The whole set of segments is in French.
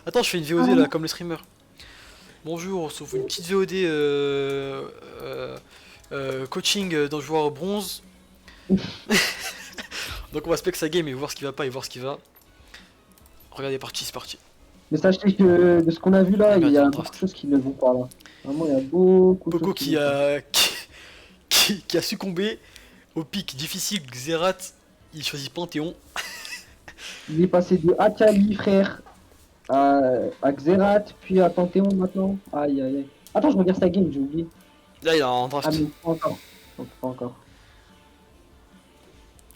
Attends, je fais une VOD là, comme le streamer. Bonjour, sauf une petite VOD coaching d'un joueur bronze. Donc on va spec sa game et voir ce qui va pas et voir ce qui va. Regardez, parti, c'est parti. Mais sachez que de ce qu'on a vu là, Ah il merde, il y y a a un beaucoup de draft. choses qui ne vont pas là. Vraiment, il y a beaucoup de Poco choses qui ne vont pas. qui a succombé au pic difficile Xerath. Il choisit Panthéon. Il est passé de Akali, frère, à Xerath, puis à Panthéon maintenant. Aïe, aïe, aïe. Attends, je regarde sa game, j'ai oublié. Là, il est en Ah, draft. mais pas encore. Donc, pas encore.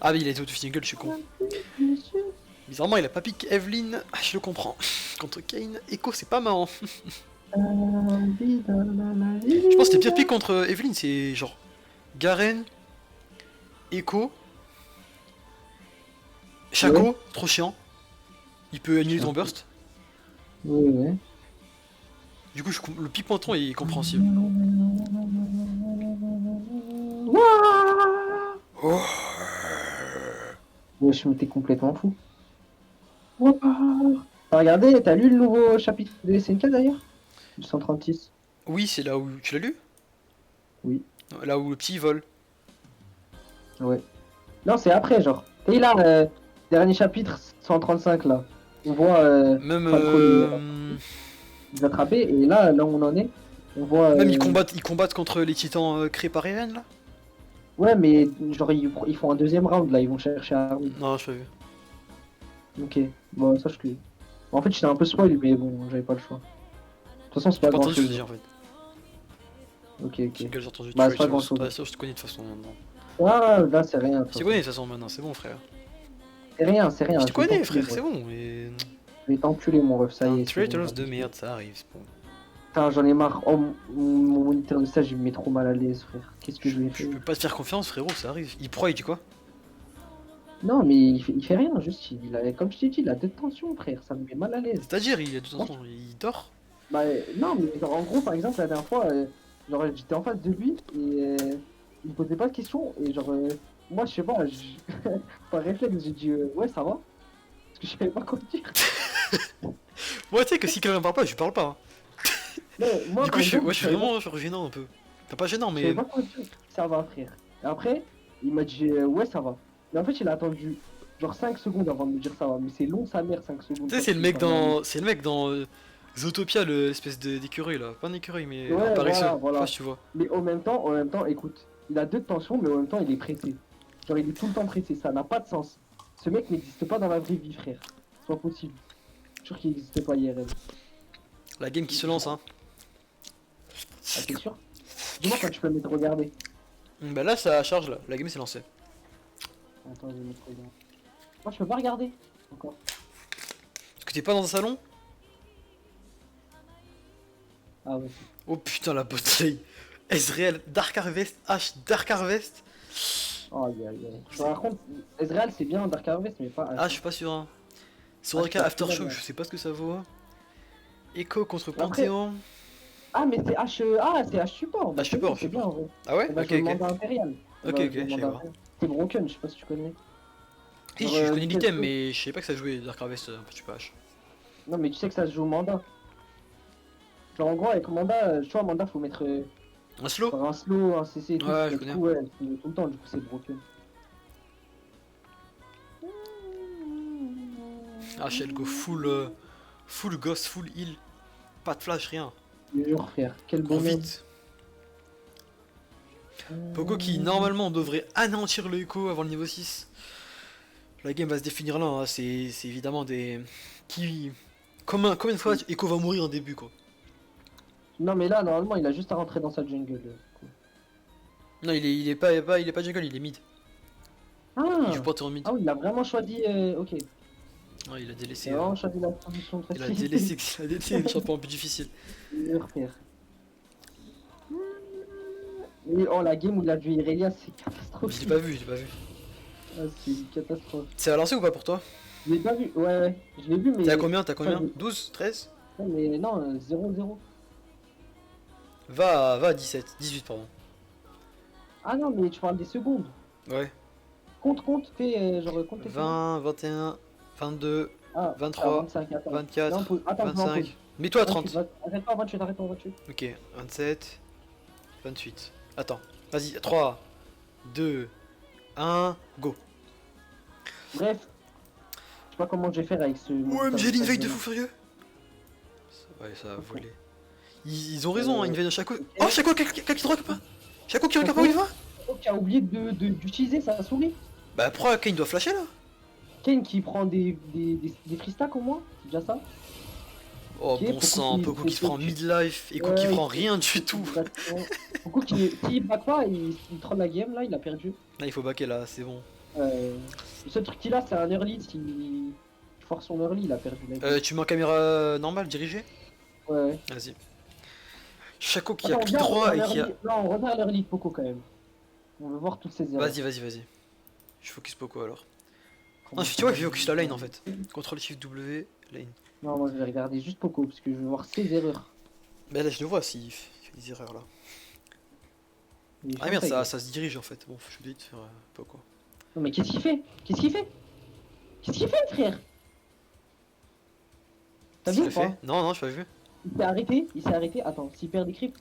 Ah, mais il a été auto-single, je suis con. Bizarrement, il a pas pick Evelyn. Ah, je le comprends. Contre Kane, Echo, c'est pas marrant. Je pense que c'était pire pick contre Evelyn, c'est genre Garen, Echo, Shaco, Ouais. trop chiant. Il peut annuler ton burst. Ouais, ouais. Du coup, le pick Panthéon est compréhensible. Oh. Wesh, mais t'es complètement fou. T'as regardé, t'as lu le nouveau chapitre de SNK d'ailleurs? Du 136. Oui, c'est là où. Tu l'as lu? Oui, Là où le petit vole. ouais. Non, c'est après, genre. Et là, dernier chapitre, 135 là. On voit Même. Falco les attraper, et là où on en est, on voit. Même ils combattent contre les titans créés par Eren là? Ouais, mais genre, ils font un deuxième round là, ils vont chercher Armin. Non, je pas vu. Ok, bon, ça je que. En fait, j'étais un peu spoil, mais bon, j'avais pas le choix. De toute façon, c'est J'ai pas pas grand entendu ce que chose. tu veux dire en fait. Ok, J'ai ok. entendu. Bah, Tu c'est pas vois, grand chose. je te connais de toute façon maintenant. Ah, là, c'est rien. De Je toute te façon. connais de toute façon maintenant, c'est bon frère. C'est rien, c'est rien. Je te Je vais connais t'enculer, frère, moi. c'est bon. Et... Je vais t'enculer, mon ref, T'es ça y un est, c'est bon. traitors de merde, ça arrive, c'est bon. Putain, j'en ai marre. Oh, mon moniteur de stage, il me met trop mal à l'aise, frère. Qu'est-ce que je lui ai Je fait? peux pas te faire confiance frérot, ça arrive. Il pro, il dit quoi? Non, mais il fait rien, juste, comme je t'ai dit, il a deux tensions, frère. Ça me met mal à l'aise. C'est-à-dire, il a de toute Moi, façon, il dort? bah, non, mais genre, en gros, par exemple, la dernière fois, genre, j'étais en face de lui et il me posait pas de questions. Et genre, moi, je sais pas, par réflexe, j'ai dit ouais, ça va. Parce que je savais pas quoi dire. Moi tu sais que si quelqu'un me parle pas, je lui parle pas. Hein. Mais moi, Du coup, par exemple, je je suis savais pas, vraiment genre, gênant un peu. T'as pas gênant, je savais mais. pas quoi dire. Ça va, frère. Et après, il m'a dit ouais, ça va. Mais en fait, il a attendu genre 5 secondes avant de me dire ça va. Mais c'est long, sa mère, 5 secondes Tu sais, quand tu parles à lui. C'est le mec dans Zootopia, l'espèce d'écureuil là. Pas un écureuil, mais un Ouais, paresseux. voilà, Je sais pas voilà. si tu vois. Mais en même temps, écoute, il a deux tensions, mais en même temps, il est pressé. Genre, il est tout le temps pressé, ça n'a pas de sens. Ce mec n'existe pas dans la vraie vie, frère. C'est pas possible. Je suis sûr qu'il n'existe pas IRL. La game qui se lance, hein. Ah, t'es sûr? Dis-moi quand tu peux mettre regarder. Bah là, ça charge là. La game s'est lancée. Attends, je vais mettre regarder. Moi, je peux pas regarder. Encore. Est-ce que t'es pas dans un salon? Ah ouais. Oh putain, la botlane. Ezreal, Dark Harvest, H, Dark Harvest. Oh, aïe, aïe, aïe. Par contre, Ezreal, c'est bien Dark Harvest, mais pas Ah, H. je suis pas sûr. Hein. H, c'est Soraka pas Aftershock, mal, je sais pas ce que ça vaut. Echo contre après, Panthéon. ah, mais c'est H. Ah, c'est H support. Bah, Ah, c'est bon, c'est bien support. en vrai. Ah ouais? On va Ok, jouer le ok. mandat impérial. On Ok, va ok, jouer le je savais mandat pas. impérial. C'est Broken, je sais pas si tu connais. Oui, Genre, je connais vite fait, l'item, mais je savais pas que ça jouait Dark Harvest, je sais pas H. non, mais tu sais que ça se joue au mandat. Genre, en gros, avec mandat, tu vois, mandat, faut mettre Un slow? genre un slow, un CC et tout. Ouais, Et je du connais. coup, ouais, tout le temps, du coup, c'est broken. H, elle go full ghost, full heal. Pas de flash, rien. Je te jure, frère, quel Cours bonhomme. vite. Poco qui normalement devrait anéantir le Echo avant le niveau 6. La game va se définir là, hein. C'est évidemment des. Qui. Combien de fois Echo va mourir en début quoi? Non, mais là, normalement, il a juste à rentrer dans sa jungle. Non, il est pas jungle, il est mid. Il joue Ah! pas en mid. Ah oui, il a vraiment choisi. Ok. Il Ouais, il a délaissé. a vraiment choisi la transition très Il a délaissé le champion un peu difficile. frère. Mais oh, la game où il a vu Irelia, c'est Je l'ai catastrophique. pas vu, je l'ai pas vu. Ah, c'est une catastrophe. C'est à lancer ou pas pour toi? Je l'ai pas vu, ouais, ouais. Je l'ai vu, mais. T'es à combien? T'as Enfin, combien? 12? 13? non, mais non, 0-0. Va à 17, 18 pardon. Ah non, mais tu parles des secondes. Ouais. Compte, fais genre compte tes secondes. 20, 21, 22, Ah, 23, 25, attends. 24, Non, attends, non, pause. 25. Mets-toi à 30. 28, arrête-toi, 28, arrête-toi, 28. Ok, 27, 28. Attends, vas-y, 3, 2, 1, go. Bref, je sais pas comment je vais faire avec ce. Ouais, mais j'ai ça- l'invade de fou furieux. Ouais, ça a volé. Ils ont raison, hein, invade à Shaco. Oh, Shaco, quelqu'un qui drop pas. Shaco qui regarde pas où il va. Qui a oublié d'utiliser sa souris. Bah, pourquoi Kane doit flasher là? Kane qui prend des free stacks au moins, c'est déjà ça. Oh, Ok, bon Poco sang, qui- Poco qui se prend qui- midlife, Echo qui prend rien du tout. Exactement. Poco qui, s'il back pas, il troll la game là, il a perdu. Là, il faut backer là, c'est bon. Le seul truc qu'il a, c'est un early. S'il force son early, il a perdu la game. Tu mets en caméra normale, dirigée? Ouais. Vas-y. Shaco qui a Attends, clic droit et qui a. Non, on regarde l'early de Poco quand même. On veut voir toutes ses erreurs. Vas-y. Je focus Poco alors. Non, tu vois, je focus la lane en fait. Contrôle Shift W, lane. Non, moi je vais regarder juste Poco parce que je veux voir ses erreurs. Bah là, je le vois s'il fait des erreurs là. Et Ah je merde, sais que- ça se dirige en fait. Bon, je suis obligé de faire Poco. Non, mais qu'est-ce qu'il fait? Qu'est-ce qu'il fait? Qu'est-ce qu'il fait, le frère? T'as vu ou pas? Non, je pas vu. Il s'est arrêté. Attends, s'il perd des creeps.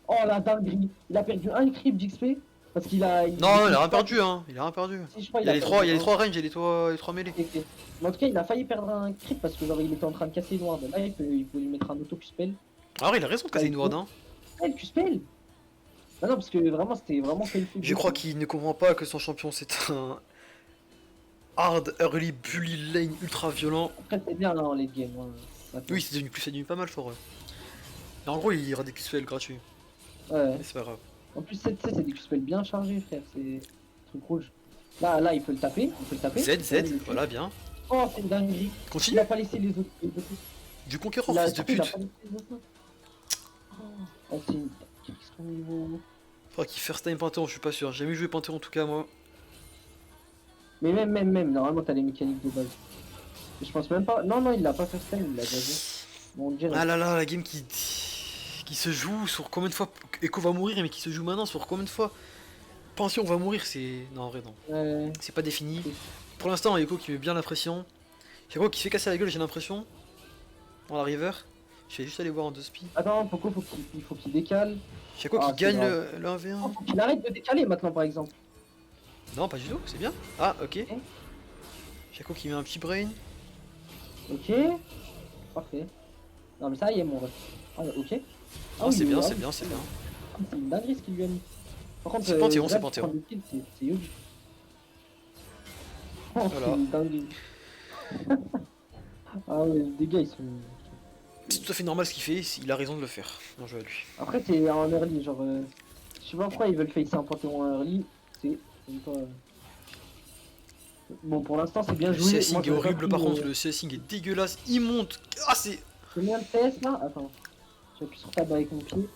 Oh la dinguerie! Il a perdu un creep d'XP parce qu'il a. Non, il a rien perdu, hein. Il a rien perdu. Si, je crois, Il y a les trois perdu un. ranges et les trois mêlées. Ok. Mais en tout cas, il a failli perdre un creep parce que genre il était en train de casser noir. Là, il peut lui mettre un auto Q-spell. Alors, il a raison de casser une ward, hein. Ouais, le Q-spell! Ah non, parce que vraiment, c'était vraiment fait le fait. Je crois qu'il ne comprend pas que son champion c'est un hard early bully lane ultra violent. Après, c'est bien là en late game. Hein. Maintenant. Oui, c'est devenu pas mal fort. Ouais. Et en gros, il y aura des QSL gratuits. Ouais. Mais c'est pas grave. En plus, c'est des Q-spell bien chargés, frère. C'est truc rouge. Là, il peut le taper. Il peut le taper. Z, voilà, bien. Oh, c'est une dinguerie. Il Continue. a pas laissé les autres. Du conquérant, Il a- fils de il a pute. pas laissé les autres. Oh, c'est une. Son niveau. Faudra qu'il first time Panthéon, je suis pas sûr. J'ai jamais joué Panthéon en tout cas, moi. Mais même, normalement, t'as les mécaniques de base. Je pense même pas. Non, il l'a pas fait time, il l'a déjà vu. Bon, on dirait. Ah là là, la game qui se joue sur combien de fois Echo va mourir, mais qui se joue maintenant sur combien de fois Pension va mourir, c'est. Non, en vrai, non. C'est pas défini. Pour l'instant, Echo qui met bien la pression. Echo qui se fait casser la gueule, j'ai l'impression. Dans la river. Je vais juste aller voir en 2 spi. Attends, Poco, faut qu'il décale. Echo Ah, qui gagne c'est grave. le 1v1. Oh, faut qu'il arrête de décaler maintenant, par exemple. Non, pas du tout, c'est bien. Ah, ok. Chaco qui met un petit brain. Ok. Parfait. Non, mais ça y est, mon ref. Ah, ok. Ah, c'est oui, bien, ah, c'est oui. bien, c'est bien. Ah, c'est une dinguerie ce qu'il lui a mis. Par contre, C'est Panthéon, Zed, c'est Panthéon. prendre des kills, c'est huge. Oh, Voilà. c'est une dinguerie. Ah ouais, les gars, ils sont. C'est tout à fait normal ce qu'il fait, il a raison de le faire. Bien joué à lui. Après, c'est en early, genre. Je sais pas pourquoi ils veulent facer un Panthéon en early. C'est pas. Bon, pour l'instant, c'est bien Le joué. CSing Moi, est j'aurais pas horrible pris, par contre, le CSing est dégueulasse, il monte. Ah, c'est. Combien de PS là? Attends. J'appuie sur tab avec mon pied.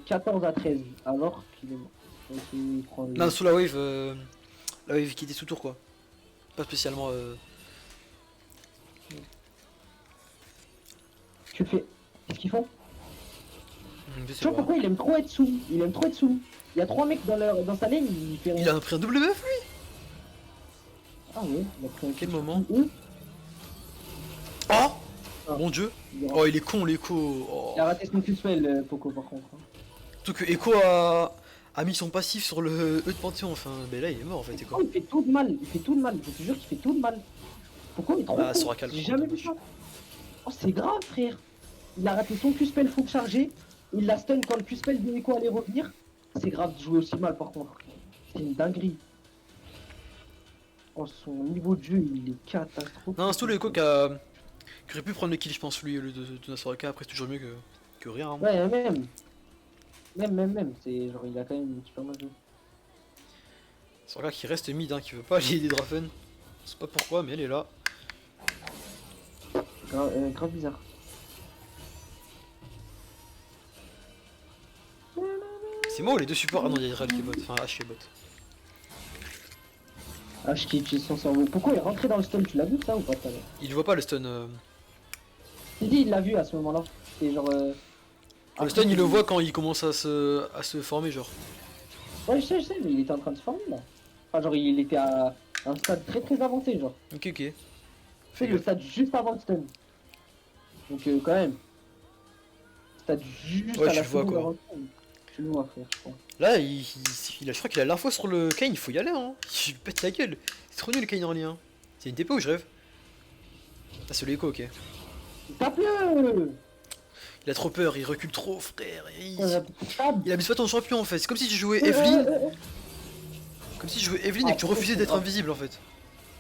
14 à 13. Alors qu'il est mort. Je vais essayer de prendre le- Non, sous la wave qui était sous tour quoi. Pas spécialement. Tu fais. Qu'est-ce qu'ils font? Je Je sais sais pas pas. pourquoi il aime trop être sous. Il aime trop être sous. Il y a 3 mecs dans sa lane, il fait rien. Il a pris un double buff lui. Ah ouais, il a pris un Quel moment? Eux, Oh Ah. Mon dieu. il a, Oh, il est con l'écho. Oh. il a raté son Q-spell, Poco par contre. Hein. Surtout que Echo a mis son passif sur le E de Panthéon. Enfin, ben là il est mort en fait, Echo. Oh, il fait tout de mal. Il fait tout de mal. Je te jure qu'il fait tout de mal. Pourquoi il est trop Ah, con? Soraka le J'ai con, jamais vu dommage. ça. Oh, c'est grave, frère. Il a raté son Q-spell full chargé. Il l'a stun quand le Q-spell de Echo allait revenir. C'est grave de jouer aussi mal par contre. C'est une dinguerie. Oh, son niveau de jeu, il est catastrophique. Non, c'est tout le Echo qui aurait pu prendre le kill, je pense, lui, au lieu de Soraka. Après, c'est toujours mieux que rien. Hein. Ouais, même. C'est genre, il a quand même super mal joué. Soraka qui reste mid, hein, qui veut pas aller des Drafen. Je sais pas pourquoi, mais elle est là. Grave bizarre. C'est moi ou les deux supports? Ah non, il y a Real qui est bot. Enfin, H qui est bot. Ah, je kiffe son cerveau. Pourquoi il est rentré dans le stun? Tu l'as vu ça ou pas tout à l'heure? Il voit pas le stun. Si, il l'a vu à ce moment-là. C'est genre. Le stun, il le voit quand il commence à se former, genre. Ouais, je sais, mais il était en train de se former là. Enfin, genre, il était à Un stade très très avancé, genre. Ok, ok. C'est le stade juste avant le stun. Donc quand même. Stade juste Ouais, à tu la le vois seconde quoi. avant le stun. Tu le vois, frère, je crois. Là, je crois qu'il a l'info sur le Kane, il faut y aller, hein. Je pète la gueule. C'est trop nul le Kane en lien. C'est une TP ou je rêve? Ah, c'est l'écho, ok. Tape-le. Il a trop peur, il recule trop, frère. Tape. Il abuse pas ton champion en fait. C'est comme si tu jouais Evelyn. Comme si tu jouais Evelyn et que tu refusais d'être invisible en fait.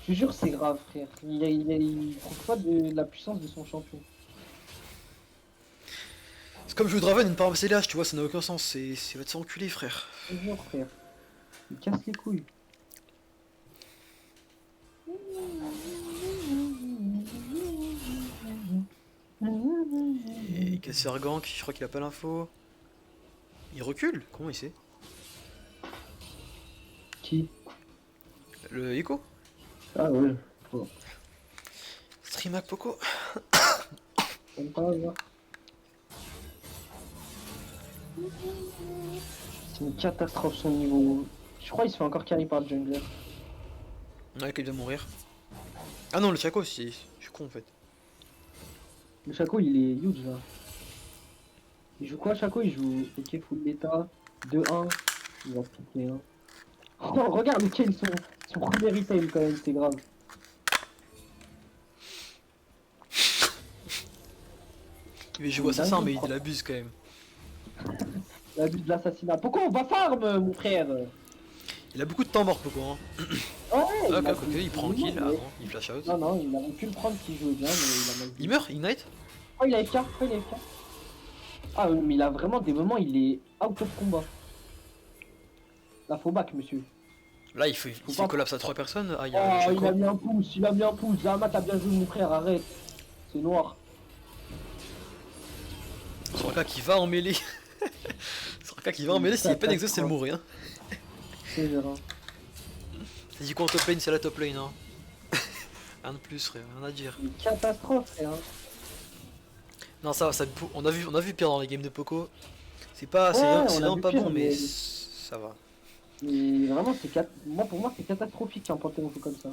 Je te jure, c'est grave, frère. Il trouve pas de la puissance de son champion. C'est comme jouer Draven et ne pas ramasser l'âge, tu vois, ça n'a aucun sens. C'est va te faire enculer, frère. Je te jure, frère. Il casse les couilles. Et Casser Gank, je crois qu'il a pas l'info. Il recule? Comment il sait? Qui? Le Echo? Ah ouais. Bon. Streamac Poco. Comme par hasard. C'est une catastrophe son niveau. Je crois qu'il se fait encore carry par le jungler. Ouais, qu'il doit mourir. Ah non, le Chaco aussi. Je suis con en fait. Le Chaco il est huge là. Il joue quoi Chaco? Il joue ok full bêta 2-1. Il va piquer hein. Oh regarde lequel son premier item quand même, c'est grave. Il joue assassin mais il abuse quand même. L'abus de l'assassinat. Pourquoi on va farm mon frère? Il a beaucoup de temps mort Poco hein. Ouais, Ah ok, il prend un kill, ah non, il flash out. Non non, il aurait pu le prendre s'il jouait bien mais il a mal joué. Il meurt, Ignite? Oh il a FK, oh il a FK. Ah mais il a vraiment des moments il est out of combat. Là faut back monsieur. Là il fait collapse à 3 personnes. Ah, il y a Oh le il Chaco. a mis un pouce, il a mis un pouce. Zama t'as bien joué mon frère, arrête. C'est noir. Soraka qui va en mêlée. Soraka qui va en mêlée, s'il n'y a pas d'exhaust, c'est le mourir. Hein. C'est gérant. T'as dit quoi en top lane? C'est la top lane. Hein. Rien de plus, frère, rien à dire. Une catastrophe frère. Non, ça, on a vu pire dans les games de Poco. C'est pas, Ouais, c'est on a vraiment vu pas pire, bon, mais mais- ça va. Mais vraiment moi pour moi c'est catastrophique qu'un Panthéon joue comme ça. En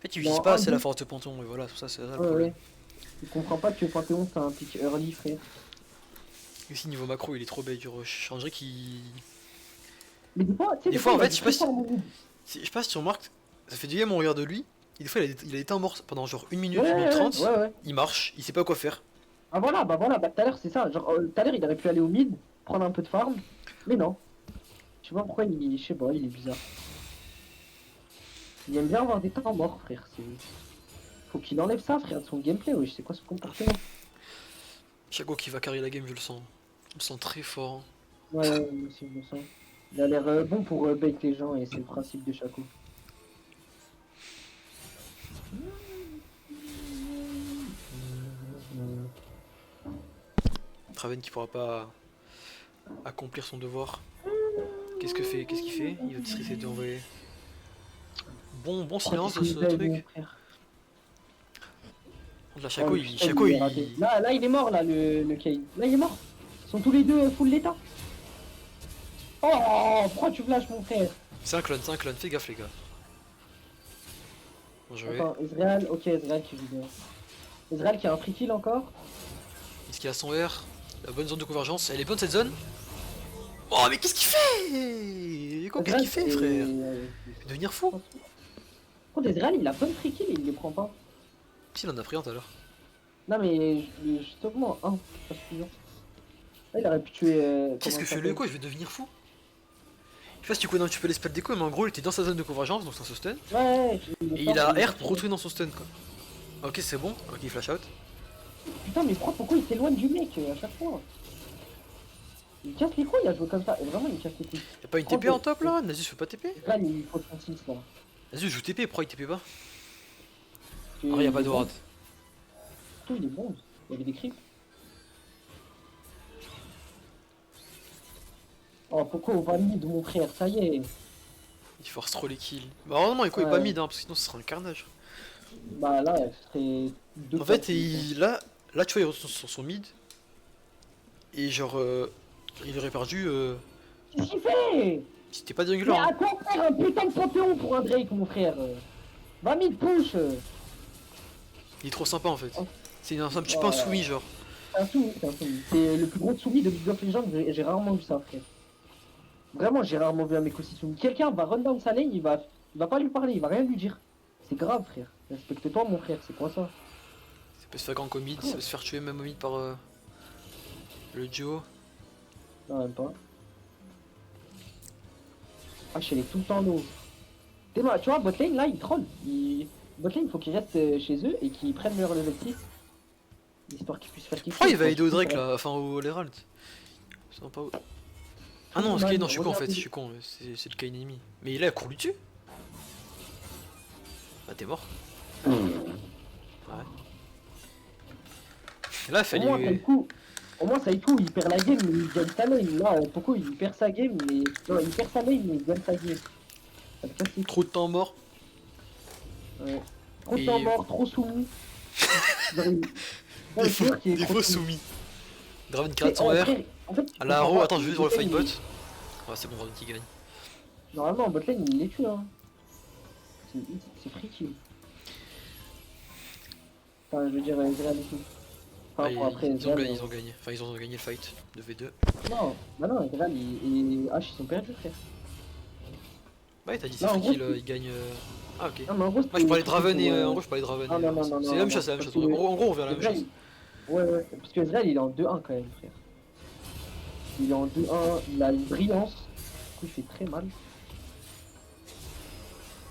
fait, tu Dans utilises pas un assez la but- force de Panton, et voilà, tout ça, c'est ça le Ouais problème. ouais. Il comprend pas que Panthéon c'est un pick early frère. Ici, niveau macro, il est trop bête du rush. On dirait qu'il. Mais Des fois, en il a fait, des je sais pas très forts moves. je sais pas si tu remarques, ça fait 2 games on regarde lui, et des fois, il a des temps morts pendant genre 1 minute, Ouais, 1 minute 30. ouais. Il marche, il sait pas quoi faire. Ah voilà, bah tout à l'heure c'est ça. Genre tout à l'heure il aurait pu aller au mid, prendre un peu de farm, mais non. Je sais pas pourquoi je sais pas, il est bizarre. Il aime bien avoir des temps morts frère. Faut qu'il enlève ça frère de son gameplay, wesh, c'est quoi ce comportement? Chaco qui va carry la game, je le sens. Je le sens très fort. Ouais, moi aussi je le sens. Il a l'air bon pour bait les gens et c'est le principe de Chaco. Traven qui pourra pas accomplir son devoir. Qu'est-ce qu'il fait? Il va essayer d'envoyer. Bon silence de ce truc. Là, Chaco, Là il est mort là le Kane. Là il est mort. Ils sont tous les deux full l'état. Oh pourquoi tu flashes mon frère? C'est un clone, fais gaffe les gars. Bon joué. Attends, Ezreal, ok Ezreal qui joue bien. Ezreal qui a un free kill encore. Est-ce qu'il a son R? La bonne zone de convergence, elle est bonne cette zone? Oh mais qu'est-ce qu'il fait? Qu'est-ce qu'il fait frère? Il va devenir fou. Contre Ezreal il a bonne free kill et il les prend pas. Si il en a pris un tout à l'heure. Non mais justement un, pas suffisant. Là il aurait pu tuer... Qu'est-ce que fait le Echo? Je vais devenir fou. Je sais pas si tu connais un petit peu les spells d'Echo, mais en gros il était dans sa zone de convergence, donc ça se stun. Ouais, Et il a R pour retourner dans son stun quoi. Ok c'est bon, ok il flash out. Putain mais pourquoi il s'éloigne du mec à chaque fois? Il casse les couilles à jouer comme ça, et vraiment il casse les couilles. Y'a pas une TP en top là? Nasus fait pas TP? Là il faut 36 là. Nasus joue TP, pourquoi il TP pas? Et Ah y'a pas de ward. Putain il est bon, il y avait des creeps. Oh pourquoi on va mid mon frère, ça y est. Il force trop les kills. Bah heureusement Echo est pas mid hein, parce que sinon ce serait un carnage. Bah là ce serait deux En fait fois là tu vois il retourne sur son mid. Et genre il aurait perdu Qu'est-ce qu'il fait? Si t'es pas jungler, Mais hein. à quoi faire un putain de Panthéon pour un Drake, mon frère? Va mid push. Il est trop sympa en fait. Oh. C'est un petit peu un soumis, genre. C'est un soumis, c'est un soumis. C'est le plus gros soumis de League of Legends, j'ai rarement vu ça, frère. Vraiment, j'ai rarement vu un mec aussi soumis. Quelqu'un va run down sa lane, il va pas lui parler, il va rien lui dire. C'est grave, frère. Respecte-toi, mon frère, c'est quoi ça? Ça peut se faire gank au mid, ça peut se faire tuer même au mid par le duo. Non, même pas. Ah, je suis tout le temps low. Tu vois, botlane là, il troll. Botlane, il faut qu'il reste chez eux et qu'ils prennent leur level 6. Histoire qu'ils puissent faire quelque chose. Pourquoi il va aider au Drake là, enfin au Herald? C'est pas où. Ah non, non, je suis con en fait, je suis con, c'est le cas ennemi. Mais il a couru dessus. Bah t'es mort. Ouais. Là, il fallait. Au moins, ça y coup, il perd la game, mais il gagne sa lane. Là, pourquoi il perd sa game, mais. Non, il perd sa lane, mais il gagne sa game. Trop de temps mort. Ouais. Trop de temps mort, trop soumis. Des faux soumis. Draven qui rate son R. En fait, à la Haro, attends, je vais juste voir le fight bot. Ah, c'est bon, Draven qui gagne. Normalement, en botlane, il les tue, hein. C'est free kill. Enfin, je veux dire, Ezreal et tout. Enfin, ah, après, ils ont gagné. Enfin, ils ont gagné le fight de V2. Non, bah non, Ezreal et H, ils sont perdus, frère. Ouais, t'as dit c'est free kill, ils gagnent. Ah, ok. Non, mais en gros, moi, je parlais de Draven et. En gros, je parlais de Draven. C'est la même chose, c'est la même chose. En gros, on verra la même chose. Ouais, parce que Ezreal, il est en 2-1 quand même, frère. Il est en 2-1, il a une brillance. Du coup, il fait très mal.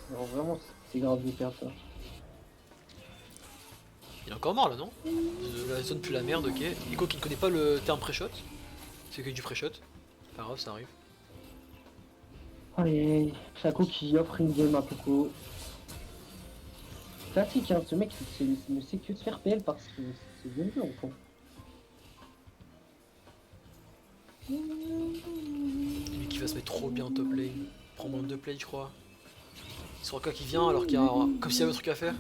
Alors, vraiment, c'est grave de perdre ça. Il est encore mort là, non? La zone pue la merde, ok. Nico qui ne connaît pas le terme pré-shot. C'est que du pré-shot. Pas grave, ça arrive. Allez, Chaco qui offre une game à Poco. Classique, hein, ce mec ne sait que se faire PL parce que c'est bien joué, en fond. Lui qui va se mettre trop bien en top lane. Prend moins de 2 plays, je crois. Soraka qui vient alors qu'il y a comme s'il y avait un truc à faire.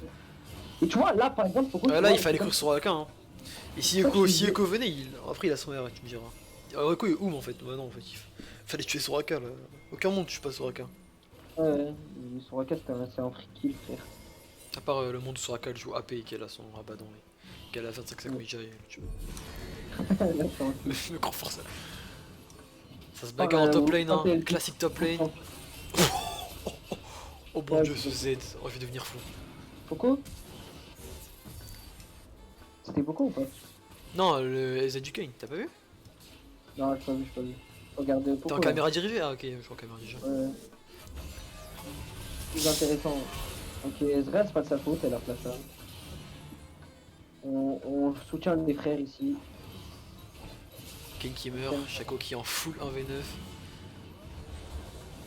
Et tu vois, là par exemple, pourquoi là il fallait courir sur Soraka. Hein. Et si Echo venait, après il a son R, tu me diras. Echo est oum en fait. Bah non, en fait, il fallait tuer Soraka là. Aucun monde tue pas Soraka. Ouais, Soraka c'est un free kill, frère. À part le monde où Soraka elle joue AP et qu'elle a son Rabadon et qu'elle a 25 secondes déjà, tu vois. Me confort ça. Ça se bagarre en top lane, hein. Classique top lane. Oh bon dieu, ce Z, oh, je vais devenir fou. Poco? C'était Poco ou pas? Non, le Z du Kane, t'as pas vu? Non, j'ai pas vu. Regardez Poco. T'es en caméra dirigée? Ah ok, je suis en caméra dirigée. Ouais. Plus intéressant. Ok, Ezreal, c'est pas de sa faute, elle a placé ça. On soutient les frères ici. Kane qui meurt, Chaco qui est en full 1v9.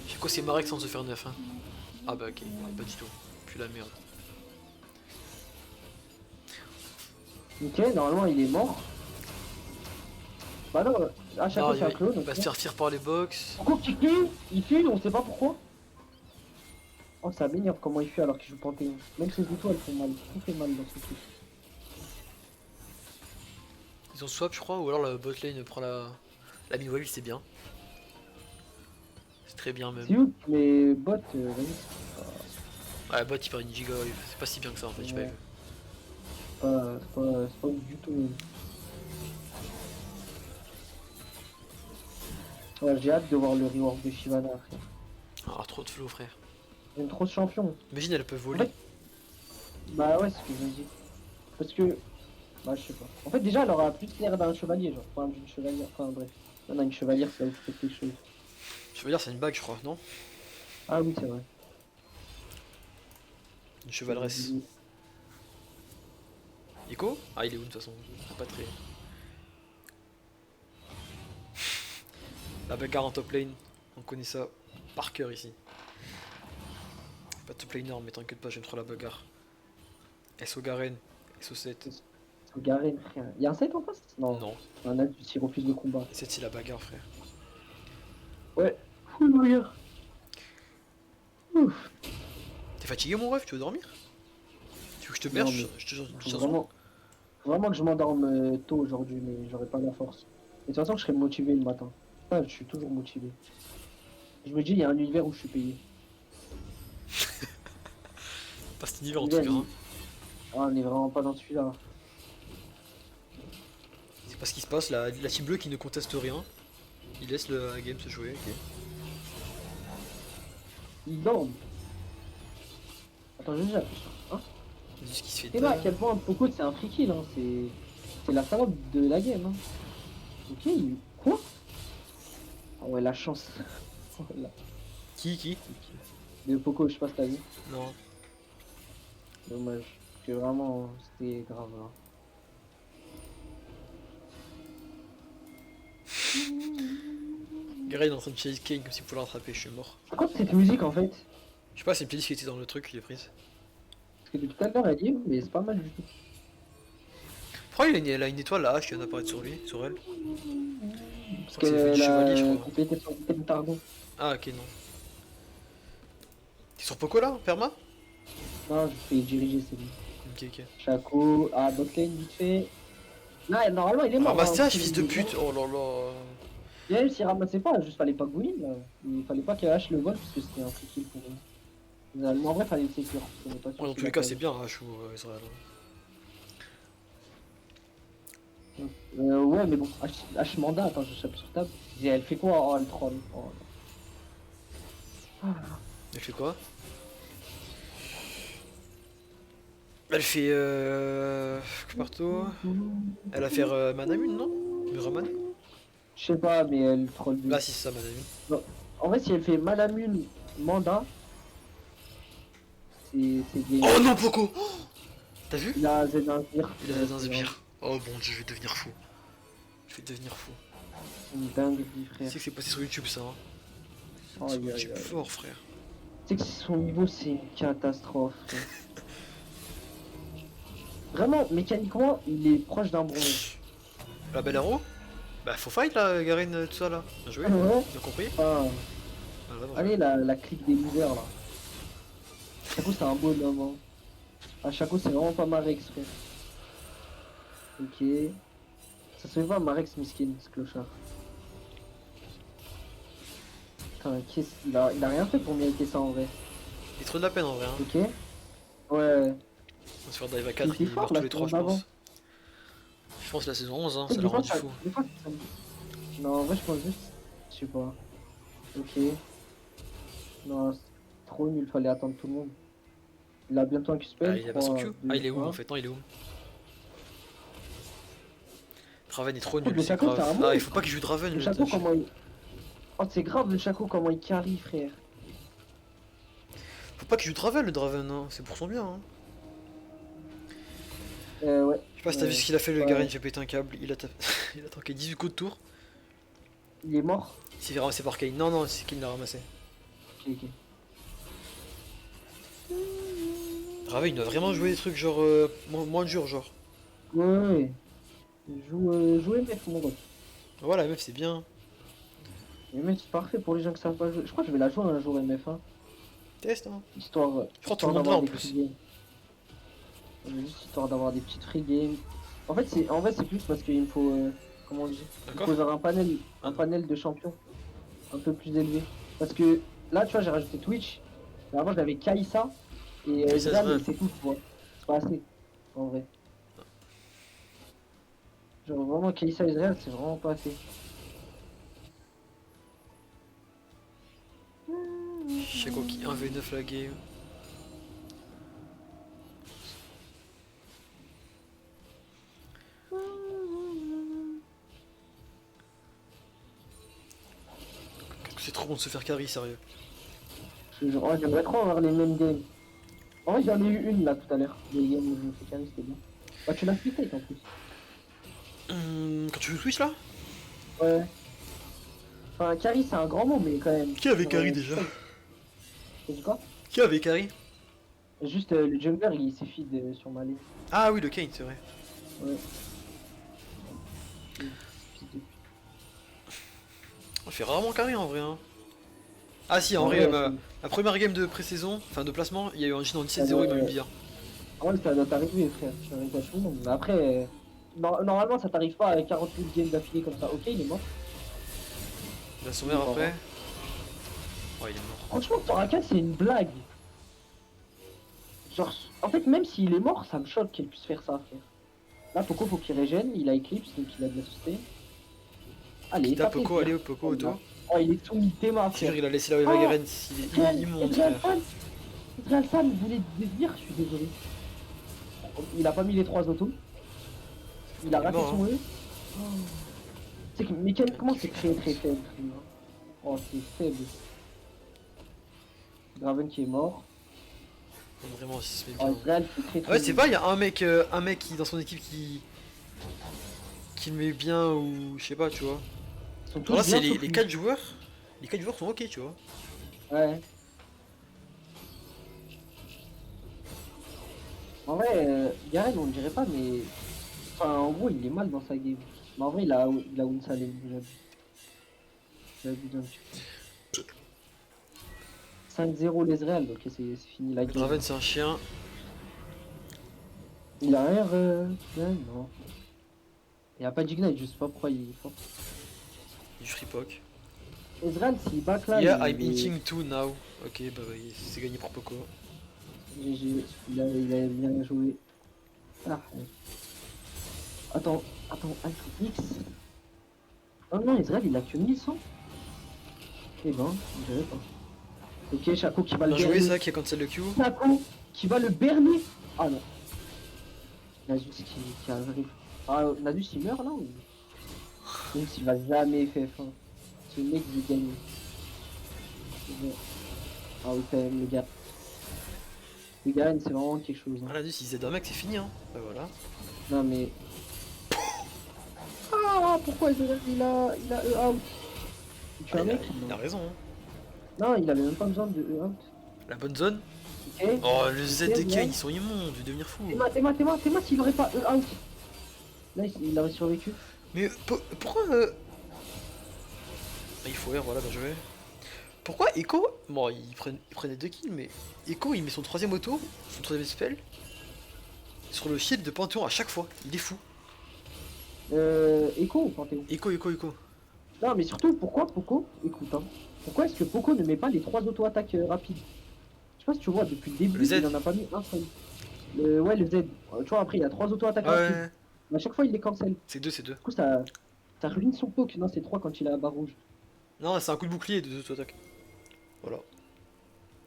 Chaco c'est Marek sans se faire 9 hein. Ah bah ok, pas du tout. Puis la merde. Ok, normalement il est mort. Bah non, à chaque fois c'est un clone. Il va se faire fier par les box. Pourquoi qu'il fuit? Il fuit, on sait pas pourquoi. Oh ça m'énerve comment il fuit alors qu'il joue Panthéon. Même ses étoiles font mal, tout fait mal dans ce truc. Ils ont swap je crois, ou alors la bot lane prend la mid-wave, c'est bien. C'est très bien même. C'est où mais bot, vas-y. Ouais, bot il perd une giga wave, c'est pas si bien que ça en fait, j'ai pas vu. C'est pas du tout. Ouais, j'ai hâte de voir le rework de Shyvana, frère. Ah, trop de flow, frère. J'aime trop ce champion. Imagine, elle peut voler. En fait, bah ouais, c'est ce que je me dis. Parce que. Bah, je sais pas. En fait, déjà, elle aura plus l'air d'un chevalier, genre. Enfin, d'une chevalière. Enfin, bref. On a une chevalière, c'est là où tu fais quelque chose. Chevalière, c'est une bague, je crois, non? Ah oui, c'est vrai. Une chevaleresse. Echo? Ah, il est où de toute façon? Pas très. La bagarre en top lane, on connaît ça par cœur ici. Pas top laner, mais t'inquiète pas, j'aime trop la bagarre. SO Garen, SO7. SO Garen, frère. Y'a un 7 en face? Non. Non. Un adulte qui refuse le combat. 7 c'est la bagarre, frère. Ouais, full bagarre. Ouf. T'es fatigué, mon ref? Tu veux dormir? Tu veux que je te berge? Vraiment que je m'endorme tôt aujourd'hui, mais j'aurais pas la force. Et de toute façon, je serais motivé le matin. Ah, je suis toujours motivé. Je me dis, il y a un univers où je suis payé. Pas cet univers en tout cas. Hein. Ah, on est vraiment pas dans celui-là. C'est pas ce qui se passe, la team bleue qui ne conteste rien. Il laisse la game se jouer, ok. Il dorme. Attends, je appuie sur hein. Dis ce qui se fait. Et là, à quel point Poco c'est un free kill, hein. C'est la salope de la game. Hein. Ok, quoi? Ah ouais, la chance. Voilà. Qui De Poco, je sais pas si t'as vu. Non. Dommage. Parce que vraiment, c'était grave. Hein. Garen est en train de chase Kane comme s'il pouvait le rattraper, je suis mort. C'est quoi cette musique en fait? Je sais pas, c'est une playlist qui était dans le truc, il est prise. Parce que depuis tout à l'heure, elle y est, mais c'est pas mal du tout. Pourquoi elle a une étoile là, qui vient d'apparaître sur lui, sur elle? Parce que c'est le chevalier, je crois. complété son Targon. Ah ok, non. T'es sur Poco là, Perma? Non, je fais diriger, c'est lui. Ok, ok. Chaco, ah, botlane vite fait. Là, normalement, il est mort. Ramasse-toi, hein, fils de pute! Oh là là! Même s'il ramassait pas, juste fallait pas que vous win, là. Il fallait pas qu'il hache le vol parce que c'était un free kill pour eux. Mais en vrai, fallait le sécure. Ouais, dans tous les cas, c'est bien, H ou Israël. Ouais, mais bon, H mandat, attends, je chape sur table. Et elle fait quoi? Oh, elle troll. Oh. Elle fait quoi? Elle fait partout. Elle va faire Manamune, non? Muramane? Je sais pas, mais elle troll. Là, si c'est ça, Manamune. Non. En vrai, si elle fait Malamune mandat, c'est bien. Oh non, Poco! T'as vu? Il a Z1 Il a un sbire. Oh bon dieu, je vais devenir fou. Je vais devenir fou. Une dingue, Tu frère. sais que c'est passé sur YouTube ça, hein? Oh, Sur YouTube fort, frère. Tu sais que son niveau, c'est une catastrophe. Vraiment, mécaniquement, il est proche d'un bronze. La belle héros? Bah faut fight là, Garen, tout ça là. Bien joué, Ouais. bien compris. Ah. Ah, vraiment, Allez, la clique des losers là. Chaco, c'est un bonhomme. Hein. Ah, Chaco, c'est vraiment pas Marex, frère. Ok. Ça se fait pas Marex miskin, ce clochard. Putain, il a rien fait pour mériter ça en vrai. il est trop de la peine en vrai. Hein. Ok. Ouais. On va se faire dive à 4, était il fort, meurt la tous les 3 je saison pense. Je pense la saison 11, hein, ça Des l'a fois, rendu fou. des fois, non, en vrai, je pense juste. Je sais pas. Ok. Non, c'est trop nul, fallait attendre tout le monde. Il a bientôt un Q-spell. Ah, il a pas son Q? Ah, il est où en fait? Non, il est où? Draven est trop nul, le c'est Chaco, grave. c'est un Ah, il monstre. faut pas qu'il joue Draven, Le le Chaco, touch. comment il. Oh, c'est grave le Chaco, comment il carry, frère. Faut pas qu'il joue Draven, le Draven, hein. C'est pour son bien. Hein. Ouais. Je sais pas si t'as vu ce qu'il a fait, le Ouais. Garen, il fait péter un câble. Il a, il a tanké 18 coups de tour. Il est mort. Il s'est fait ramasser par Kane. Non, non, c'est Kane qui l'a ramassé. Ok, ok. Draven, il doit vraiment jouer des trucs genre moins durs, genre. Ouais. Joue MF, mon gars. Voilà, meuf, c'est bien. MF, c'est parfait pour les gens qui savent pas jouer. Je crois que je vais la jouer un jour MF, hein. Test, hein. Histoire. Je crois que tout le monde là en plus. Juste histoire d'avoir des petites free games. En vrai, c'est plus parce qu'il me faut. Comment on dit? Il faut genre un panel de champions un peu plus élevé. Parce que là, tu vois, j'ai rajouté Twitch. Mais avant, j'avais Kaisa et Ezreal, c'est tout, tu vois. C'est pas assez, en vrai. Genre vraiment, Kaisa et Ezreal, c'est vraiment pas assez. Chaco qui 1v9 la game. C'est trop bon de se faire carry, sérieux. J'aimerais trop avoir les mêmes games. En vrai, j'en ai eu une là tout à l'heure. Les games où je me fais carry, c'était bien. Bah, tu l'as splitté en plus. Quand tu joues Twitch là? Ouais. Enfin, carry, c'est un grand mot, mais quand même. Qui avait carry déjà? C'est du quoi? Qui avait carry? Juste le jungler, il s'est feed sur ma ligne. Ah oui, le Kane, c'est vrai. Ouais. On fait rarement carry en vrai. Hein. Ah si, en vrai, ma première game de pré-saison, enfin de placement, il y a eu un Jin en 17-0, il m'a mis bien. Ouais, ça doit t'arriver, frère. Ça arrive à tout le monde. Mais après, normalement, ça t'arrive pas à 48 games d'affilée comme ça. Ok, il est mort. Il a son mère après. Oh, il est mort. Franchement, Toraka, c'est une blague. Genre, en fait, même s'il est mort, ça me choque qu'elle puisse faire ça, frère. Là, Poco, faut qu'il régène, il a Eclipse, donc il a de la sustain. Allez, Kita, tapez, Poco, frère. allez, Poco, auto. Oh, il est soumis, Théma, C'est frère. sûr, il a laissé la wave à Garen, il est immonde, frère. Israel Fan voulait dévenir, je suis désolé. Il a pas mis les 3 autos. Il a raté mort, son E. C'est que mécaniquement, c'est très très faible. Oh, c'est faible. Graven qui est mort. Vraiment, si c'est Oh, bien. Israel, c'est très très Ouais, c'est pas, il y a un mec qui dans son équipe qui le met bien ou je sais pas, tu vois. Ils sont tous Alors là, c'est bien, sauf les lui. 4 joueurs. Les 4 joueurs sont ok, tu vois. Ouais. En vrai, Garen, on ne dirait pas, mais. Enfin, en gros, il est mal dans sa game. Mais en vrai, il a win sa lane, j'abuse un petit peu. 5-0 les Real, donc c'est fini la game. Draven, c'est un chien. Il a rien, non. Il a pas d'ignite, je sais pas pourquoi il est fort. Du fripoc. Ezreal, s'il back là, Yeah, I'm il est... eating too now. Ok, bah oui, c'est gagné pour Poco. GG, il a bien joué. Ah, ouais. Attends, Alpha X. Oh non, Ezreal, il a que 1100. Eh ben, je dirais pas. Ok, Chaco qui va le Bien joué, berner. ça, qui a cancel le Q. Chaco qui va le berner. Ah non. Nasus qui arrive. Ah, Nasus il meurt là ou... Même s'il va jamais FF1. Ce mec veut gagner. Ah oui, quand même, le gars. Le gars, c'est vraiment quelque chose. Hein. Ah, là, si Z un mec, c'est fini, hein. Bah voilà. Non mais... Ah, pourquoi il a E-out. Tu as un mec Il a raison, hein. Non, il avait même pas besoin de E-out. La bonne zone. Ok. Oh, le Z Ok, des bien. ils sont immondes, je vais devenir fou. Théma, s'il aurait pas E-out. Là, il aurait survécu. Mais pourquoi il faut R, voilà, bien joué. Pourquoi Echo, bon, il prenait 2 kills, mais Echo, il met son troisième auto, son troisième spell, sur le shield de Panthéon à chaque fois. Il est fou. Echo ou Panthéon? Echo. Non, mais surtout, pourquoi Poco, écoute, hein, pourquoi est-ce que Poco ne met pas les 3 auto-attaques rapides? Je sais pas si tu vois, depuis le début, Le Z. il en a pas mis un seul. Ouais, le Z. Tu vois, après, il y a 3 auto-attaques rapides. Ouais, Mais à chaque fois, il les cancel. c'est 2, c'est 2. Du coup, ça ruine son poke. Non, c'est 3 quand il a la barre rouge. Non, c'est un coup de bouclier de auto-attaque. Voilà.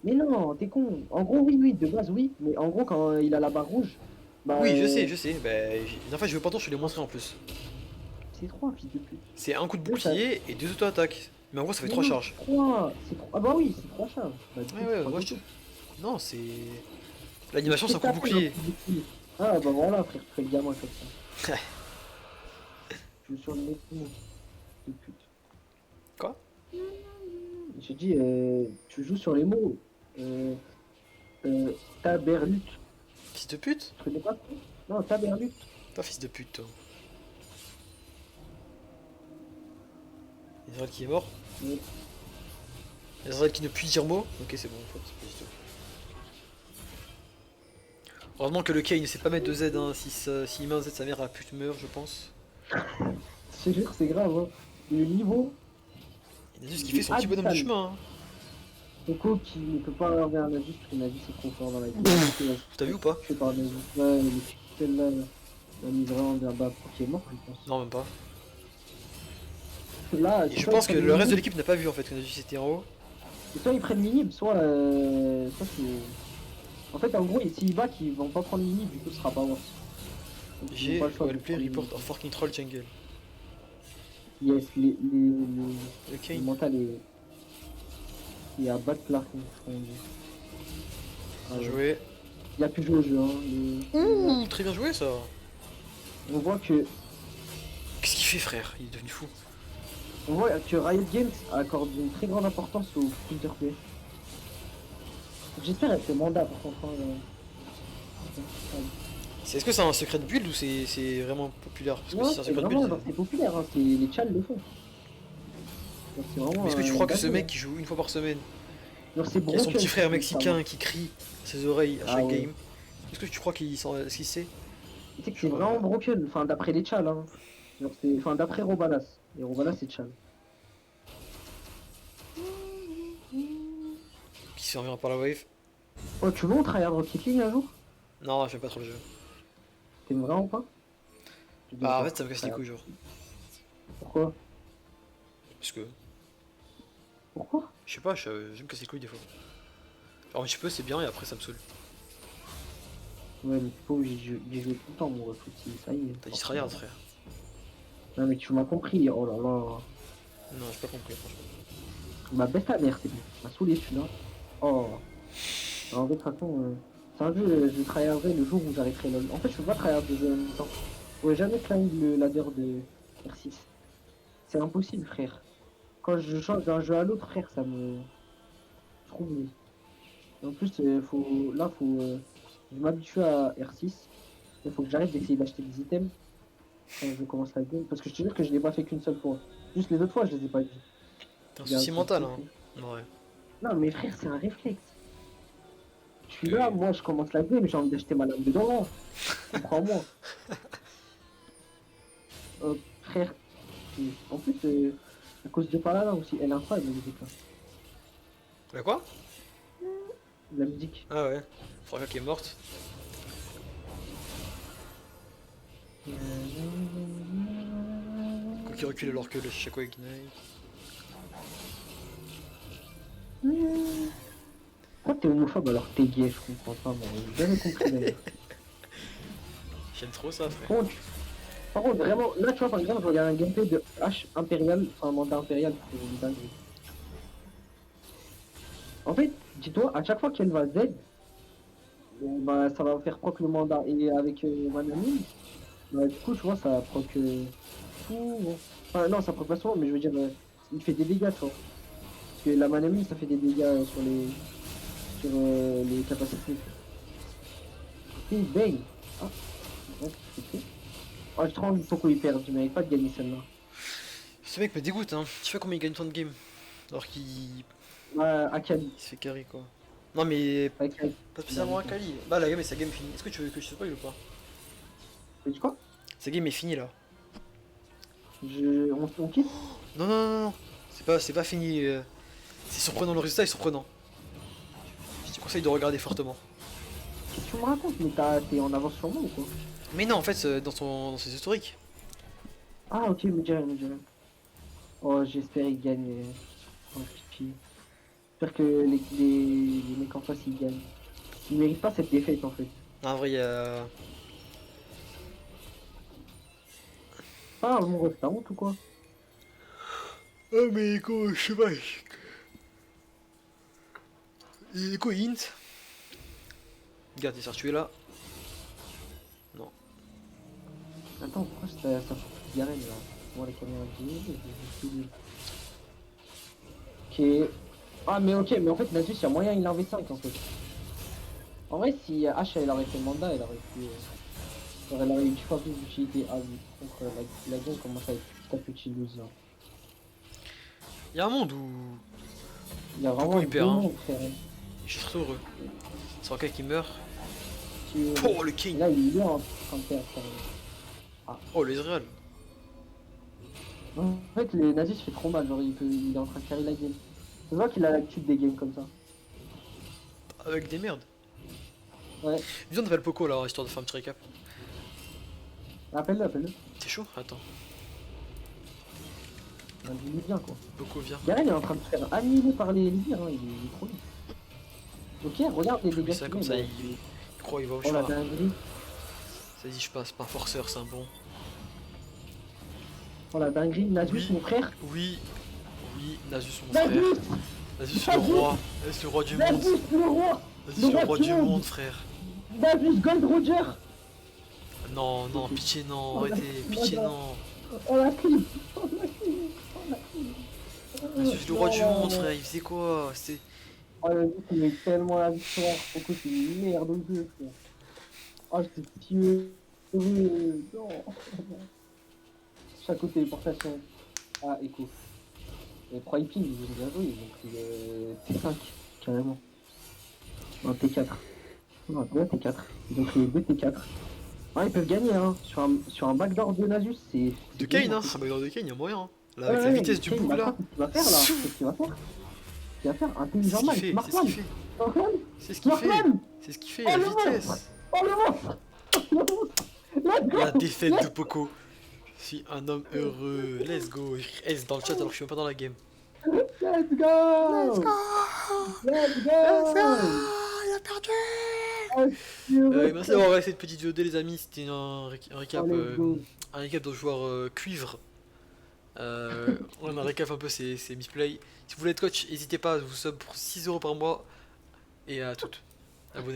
Mais non, t'es con. En gros, oui, de base, oui. Mais en gros, quand il a la barre rouge, bah. Oui, je sais. Bah, la dernière fois, je vais pas je te l'ai montré en plus. C'est 3, fils de pute. C'est un coup de bouclier et 2 auto-attaques. Mais en gros, ça fait 3 charges. 3. Ah bah oui, c'est 3 charges. Bah, du coup, Ouais, trois moi autos. Non, c'est. L'animation, c'est un coup de bouclier. Ah bah voilà, frère, tu fais le gamin comme ça. Je suis sur le mec de pute. Quoi? J'ai dit, tu joues sur les mots. Taberlut. Fils de pute? Tu connais pas ça? Non, Taberlut. Pas fils de pute, toi. Israël qui est mort. Oui. Israël qui ne puis dire mot. Ok, c'est bon, en fait, c'est pas du tout. Heureusement que le K il ne sait pas mettre de Z, hein. S'il met un Z, sa mère a pute meurt, je pense. Je te jure, c'est grave. Hein. Le niveau, Il a juste qui fait son petit bonhomme de chemin. Hein. Coco qui ne peut pas avoir un Nasus parce que Nasus est trop fort dans la game. T'as vu ou pas? Je fais par Nasus. Ouais, le pixel là, il a mis vraiment bien bas pour qu'il est mort, je pense. Non, même pas. Là, Et je pense que le reste de l'équipe n'a pas vu en fait que Nasus était en haut. soit ils prennent l'inhib, soit c'est. En fait, en gros, s'ils back, ils vont pas prendre l'inhib, du coup, ce sera pas worse. Donc, ils J'ai ont pas le choix de wellplay prendre report l'inhib. or forking troll jungle. Yes, Ok. le mental est. Il y a bas de plafond, je crois. Bien joué. Il a plus joué au jeu, hein. Ouh, très bien joué ça. On voit que. Qu'est-ce qu'il fait, frère? Il est devenu fou. On voit que Riot Games accorde une très grande importance au counterplay. J'espère être le mandat par contre. Est-ce que c'est un secret de build ou c'est vraiment populaire? Parce que Non, si c'est un c'est secret de vraiment, build. genre, c'est populaire, hein. Les chals le font. Genre, c'est vraiment, Mais est-ce que tu crois que ce dingue, mec qui joue une fois par semaine, genre, c'est qui a son broken, petit frère ça mexicain va. qui crie à ses oreilles à Ah chaque ouais. game, est-ce que tu crois qu'il sait? Tu sais que c'est vraiment broken, enfin d'après les chals, hein. Genre, enfin d'après Robalas. Et Robalas c'est chal. se fait environ par la wave. Oh, tu veux on tryhard Rocket League un jour? Non, j'aime pas trop le jeu. T'aimes vraiment pas? Bah en fait ça me casse les couilles genre. Pourquoi? Parce que, Pourquoi? je sais pas, je me casse les couilles des fois. Genre un petit peu c'est bien et après ça me saoule. Ouais, mais t'es pas obligé d'y jouer tout le temps, mon ref, ça y est. T'as dit tryhard frère. Non, mais tu m'as compris, oh là là. Non, j'ai pas compris franchement. Ma baisse ta mère, c'est bon. M'a saoulé celui-là. Oh. Alors, de toute façon, c'est un jeu, je tryhardrai le jour où j'arrêterai LoL. En fait, je peux pas tryhard de jeu en même temps. Je pourrais jamais climb le ladder de R6. C'est impossible, frère. Quand je change d'un jeu à l'autre, frère, ça me. Je trouve. Et en plus, je m'habitue à R6. Il faut que j'arrête d'essayer d'acheter des items quand je commence la game. Parce que je te jure que je l'ai pas fait qu'une seule fois. Juste les autres fois, je les ai pas dit. T'as un souci mental hein. Ouais. Non, mais frère, c'est un réflexe. Je suis là, moi, je commence la game, j'ai envie d'acheter ma lame de Doran. Comprends-moi. Frère, en plus, à cause de Palala aussi, elle est incroyable la musique là. Bah quoi? La musique. Ah ouais. Franchement qui est morte. Quoi qui recule alors que le Shaco Ignite. Pourquoi t'es homophobe alors que t'es gay? Je comprends pas, moi. J'ai jamais compris d'ailleurs. J'aime trop ça frère. Par contre, vraiment, là tu vois, par exemple, je regarde un gameplay de H impérial, enfin mandat impérial, c'est une dinguerie. En fait, dis-toi, à chaque fois qu'elle va Z, bah, ça va faire proc le mandat. Et avec Manamine, bah, du coup, tu vois, ça proc tout. Enfin, non, ça proc pas souvent, mais je veux dire, il fait des dégâts, tu vois. Parce que la Manamine, ça fait des dégâts sur les capacités. Et bang! Ah, ouais, c'est fait. Oh, j'ai trop envie de Poco il perd, je mérite pas de gagner celle-là. Ce mec me dégoûte hein. Tu sais combien il gagne tant de game? Alors qu'il Ouais, Akali. se fait carry quoi. Non mais Akali. pas spécialement un Kali. Bah la game est sa game est finie. Est-ce que tu veux que je te spoil ou pas? Tu dis quoi? Sa game est finie là. On quitte? Non non non non. C'est pas fini. C'est surprenant, le résultat est surprenant. Je te conseille de regarder fortement. Qu'est-ce que tu me racontes? Mais t'es en avance sur moi ou quoi? Mais non en fait dans ses historiques. Ah ok, me dirais, me dirais. Oh, j'espère qu'il gagne. Oh, pipi. J'espère que les mecs en face ils gagnent. Ils méritent pas cette défaite en fait. En vrai Ah, mon ref, t'as honte ou quoi? Oh mais quoi, je sais pas. Quoi int? Regarde, il s'est tué là. Non. Attends, pourquoi ça fout Garen là? Moi les caméras de ok. Ah mais ok, mais en fait Nasus, il y a moyen il en V5 en fait. En vrai, si H elle aurait fait le mandat, elle aurait pu. Elle aurait eu 10 fois plus d'utilité. Ah oui, contre la game commence à être tout à fait loser. Il y a un monde où Il y a vraiment pourquoi il perd hein? monde, frère. Je suis trop heureux. C'est un cas qui meurt. Tu- Oh le king. Là, il est en train de perdre. Oh le Israël. En fait, le Nasus fait trop mal, genre il est en train de carry la game. C'est vrai qu'il a l'habitude des games comme ça. Avec des merdes. Ouais, Viens on appelle Poco là, histoire de faire un petit récap. appelle-le, appelle-le. T'es chaud? Attends. Il est bien quoi. Poco viens. Garen est en train de se faire annihiler par les lyres, hein, il est trop vite. Ok, regarde les Oui, dégâts ça qu'il comme met, ça là. il croit il va au Oh la choix. dinguerie, Vas-y je passe, pas un forceur, c'est un bon. oh la dinguerie, Nasus Oui. mon frère. Oui, oui, Nasus mon Nasus, frère. Nasus le roi. Nasus le roi du monde. Nasus le roi. Nasus le roi du monde frère. Nasus Gold Roger. Non, non, pitié non, arrêtez, pitié non. Oh la clip. Nasus le roi du monde frère, il faisait quoi? C'était... Oh la vie, il met tellement la victoire. Pourquoi c'est une merde au jeu, frère. Oh, j'étais si heureux. Non. Chaque côté téléportation. Ah, écho. Et 3 IP, ils ont bien joué. Donc, T5, carrément. Un T4. Non, ouais, T4. Donc, les deux T4. Ah, ils peuvent gagner, hein. Sur un backdoor de Nasus, c'est. De Kane hein, un backdoor de Kane, y'a moyen hein. Là, avec Ouais, la ouais, vitesse du Kane, bouc là. Qu'est-ce qu'il va faire là? Qu'est-ce qu'il va faire? Il va faire C'est intelligent ce qu'il mal, fait, smart c'est ce qu'il man. fait. Norman. C'est ce qu'il fait. Norman. C'est ce qu'il fait, Oh, la le monstre. vitesse. Oh le monstre. Le monstre. Let's go. La défaite de Poco. Je suis un homme heureux. Let's go. J'écris S dans le chat alors que je suis même pas dans la game. Let's go. Let's go. Let's go. Let's go. Il a perdu. Merci d'avoir regardé cette petite vidéo les amis. C'était un récap, un récap de joueur cuivre. On a récap un peu ses misplays. Si vous voulez être coach, n'hésitez pas, je vous sub pour 6 € par mois. Et à toutes.